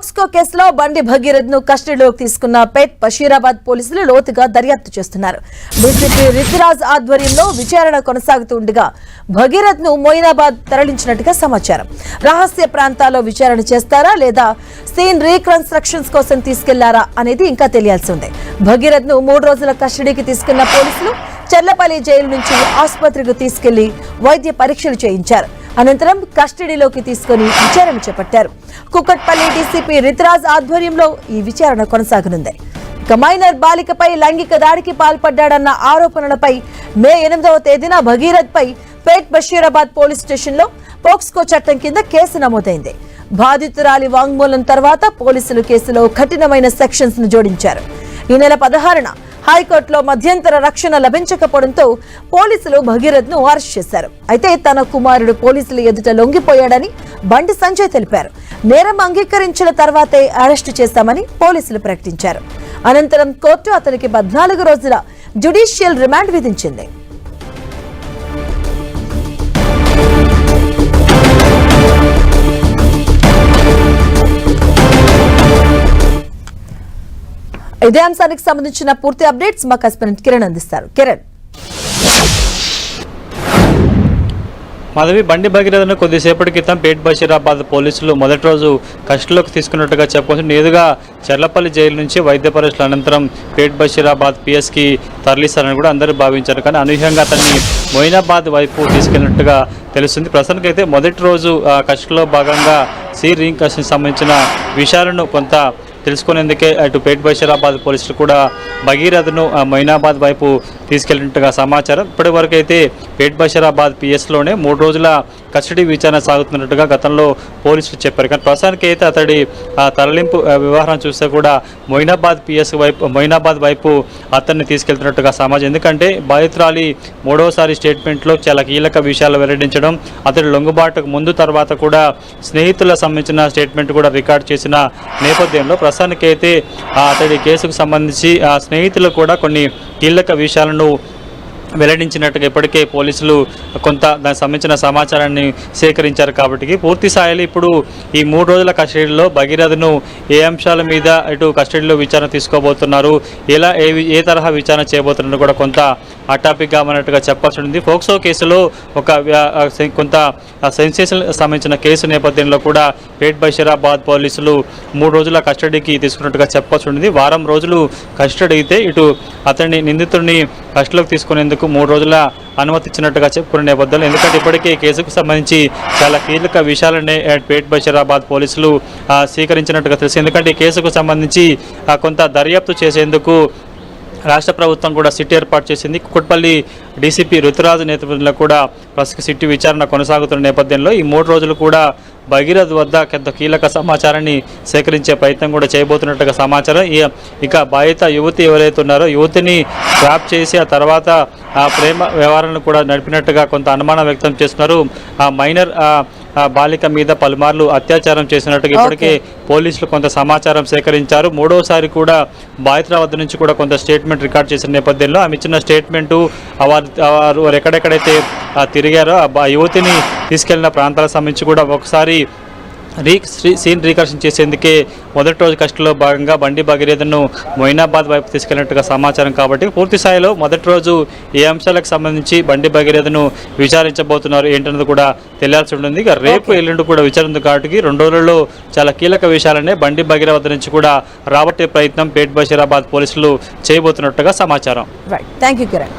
పోక్స్కో కేసులో బండి భగీరథ్ ను కస్టడీలోకి తీసుకున్న పేట్ బషీరాబాద్ పోలీసులు లోతుగా దర్యాప్తు చేస్తున్నారు. డీసీపీ రితిరాజ్ ఆధ్వర్యంలో విచారణ కొనసాగుతుండగా భగీరథ్ ను మొయినాబాద్ తరలించినట్టుగా సమాచారం. రహస్య ప్రాంతాల్లో విచారణ చేస్తారా లేదా సీన్ రీకన్స్ట్రక్షన్స్ కోసం తీసుకెళ్లారా అనేది ఇంకా తెలియాల్సి ఉంది. భగీరథ్ ను 3 రోజుల కస్టడీకి తీసుకున్న పోలీసులు చెర్లపల్లి జైలు నుంచి ఆసుపత్రికి తీసుకెళ్లి వైద్య పరీక్షలు చేయించారు. అనంతరం కస్టడీలోకి తీసుకుని విచారణ చేపట్టారు. కుకట్పల్లి డీసీపీ రితిరాజ్ ఆధ్వర్యంలో ఈ విచారణ కొనసాగనుంది. ఇక మైనర్ బాలికపై లైంగిక దాడికి పాల్పడ్డాడన్న ఆరోపణలపై మే 8వ తేదీన భగీరథ్ పై పేట్ బషీరాబాద్ పోలీస్ స్టేషన్లో పోక్స్కో చట్టం కింద కేసు నమోదైంది. బాధితురాలి వాంగ్మూలం తర్వాత పోలీసులు కేసులో కఠినమైన సెక్షన్స్ ను జోడించారు. ఈ నెల 16న హైకోర్టులో మధ్యంతర రక్షణ లభించకపోవడంతో పోలీసులు భగీరథ్ ను అరెస్ట్ చేశారు. అయితే తన కుమారుడు పోలీసులు ఎదుట లొంగిపోయాడని బండి సంజయ్ తెలిపారు. నేరం అంగీకరించిన తర్వాతే అరెస్టు చేశామని పోలీసులు ప్రకటించారు. అనంతరం కోర్టు అతనికి 14 రోజుల జ్యుడిషియల్ రిమాండ్ విధించింది. ఇదే అంశానికి సంబంధించిన పూర్తి అప్డేట్స్ మా కరెస్పాండెంట్ కిరణ్ అందిస్తారు. కిరణ్, మాధవి, బండి భగీరథను కొద్దిసేపటి క్రితం పేట్ బషీరాబాద్ పోలీసులు మొదటి రోజు కస్టడీలోకి తీసుకున్నట్టుగా చెప్పుకోవచ్చు. నేరుగా చెర్లపల్లి జైలు నుంచి వైద్య పరీక్షల అనంతరం పేట్ బషీరాబాద్ పిఎస్కి తరలిస్తారని కూడా అందరూ భావించారు. కానీ అనూహ్యంగా అతన్ని మొయినాబాద్ వైపు తీసుకెళ్లినట్టుగా తెలుస్తుంది. ప్రస్తుతానికైతే మొదటి రోజు కస్టడీలో భాగంగా సీన్ రీకన్స్ట్రక్షన్కి సంబంధించిన విషయాలను కొంత తెలుసుకునేందుకే అటు పేట్ బషీరాబాద్ పోలీసులు కూడా భగీరథను మొయినాబాద్ వైపు తీసుకెళ్లినట్టుగా సమాచారం. ఇప్పటి వరకు అయితే పేట్ బషీరాబాద్ పిఎస్లోనే 3 రోజుల కస్టడీ విచారణ సాగుతున్నట్టుగా గతంలో పోలీసులు చెప్పారు. కానీ ప్రస్తుతానికి అయితే అతడి తరలింపు వ్యవహారం చూస్తే కూడా మొయినాబాద్ వైపు అతన్ని తీసుకెళ్తున్నట్టుగా సమాచారం. ఎందుకంటే బాధితురాలి 3వసారి స్టేట్మెంట్లో చాలా కీలక విషయాలు వెల్లడించడం, అతడి లొంగుబాటుకు ముందు తర్వాత కూడా స్నేహితులకు సంబంధించిన స్టేట్మెంట్ కూడా రికార్డ్ చేసిన నేపథ్యంలో ప్రస్తుతానికైతే అతడి కేసుకు సంబంధించి ఆ స్నేహితులు కూడా కొన్ని కీలక విషయాలను వెల్లడించినట్టుగా ఇప్పటికే పోలీసులు కొంత దానికి సంబంధించిన సమాచారాన్ని సేకరించారు. కాబట్టి పూర్తి స్థాయిలో ఇప్పుడు ఈ 3 రోజుల కస్టడీలో భగీరథను ఏ అంశాల మీద ఇటు కస్టడీలో విచారణ తీసుకోబోతున్నారు, ఏ తరహా విచారణ చేయబోతున్నారు కూడా కొంత అటాపిక్గా అన్నట్టుగా చెప్పాల్సి ఉంది. పోక్సో కేసులో కొంత సెన్సేషన్ సంబంధించిన కేసు నేపథ్యంలో కూడా పేట్ బషీరాబాద్ పోలీసులు 3 రోజుల కస్టడీకి తీసుకున్నట్టుగా చెప్పాల్సి ఉంది. వారం రోజులు కస్టడీ అయితే ఇటు అతన్ని నిందితుడిని కస్టడీలోకి తీసుకునేందుకు 3 రోజుల అనుమతి ఇచ్చినట్టుగా చెప్పుకునే నేపథ్యంలో, ఎందుకంటే ఇప్పటికే కేసుకు సంబంధించి చాలా కీలక విషయాలనే పేట్ బషీరాబాద్ పోలీసులు స్వీకరించినట్టుగా తెలుసు. ఎందుకంటే ఈ కేసుకు సంబంధించి కొంత దర్యాప్తు చేసేందుకు రాష్ట్ర ప్రభుత్వం కూడా సిట్ ఏర్పాటు చేసింది. కుకట్పల్లి డీసీపీ రుతురాజ్ నేతృత్వంలో కూడా ప్రస్తుత సిట్ విచారణ కొనసాగుతున్న నేపథ్యంలో ఈ 3 రోజులు కూడా భగీరథ్ వద్ద కొంత కీలక సమాచారాన్ని సేకరించే ప్రయత్నం కూడా చేయబోతున్నట్టుగా సమాచారం. ఇక బాధిత యువతి ఎవరైతే ఉన్నారో యువతిని ట్రాప్ చేసి ఆ తర్వాత ఆ ప్రేమ వ్యవహారాలను కూడా నడిపినట్టుగా కొంత అనుమానం వ్యక్తం చేస్తున్నారు. ఆ మైనర్ బాలిక మీద పలుమార్లు అత్యాచారం చేసినట్టుగా ఇప్పటికే పోలీసులు కొంత సమాచారం సేకరించారు. 3వసారి కూడా బాధితుల వద్ద నుంచి కూడా కొంత స్టేట్మెంట్ రికార్డ్ చేసిన నేపథ్యంలో ఆమె ఇచ్చిన స్టేట్మెంటు వారు ఎక్కడెక్కడైతే తిరిగారో ఆ యువతిని తీసుకెళ్లిన ప్రాంతాలకు సంబంధించి కూడా ఒకసారి సీన్ రీకన్స్ట్రక్షన్ చేసేందుకే మొదటి రోజు కస్టడీలో భాగంగా బండి భగీరథను మొయినాబాద్ వైపు తీసుకెళ్లినట్టుగా సమాచారం. కాబట్టి పూర్తి స్థాయిలో మొదటి రోజు ఏ అంశాలకు సంబంధించి బండి భగీరథను విచారించబోతున్నారు ఏంటన్నది కూడా తెలియాల్సి ఉంటుంది. ఇక రేపు ఎల్లుండి కూడా విచారణ ఉంది కాబట్టి 2 రోజుల్లో చాలా కీలక విషయాలనే బండి భగీరథ వద్ద నుంచి కూడా రాబట్టే ప్రయత్నం పేట్ బషీరాబాద్ పోలీసులు చేయబోతున్నట్టుగా సమాచారం. Thank you Kiran.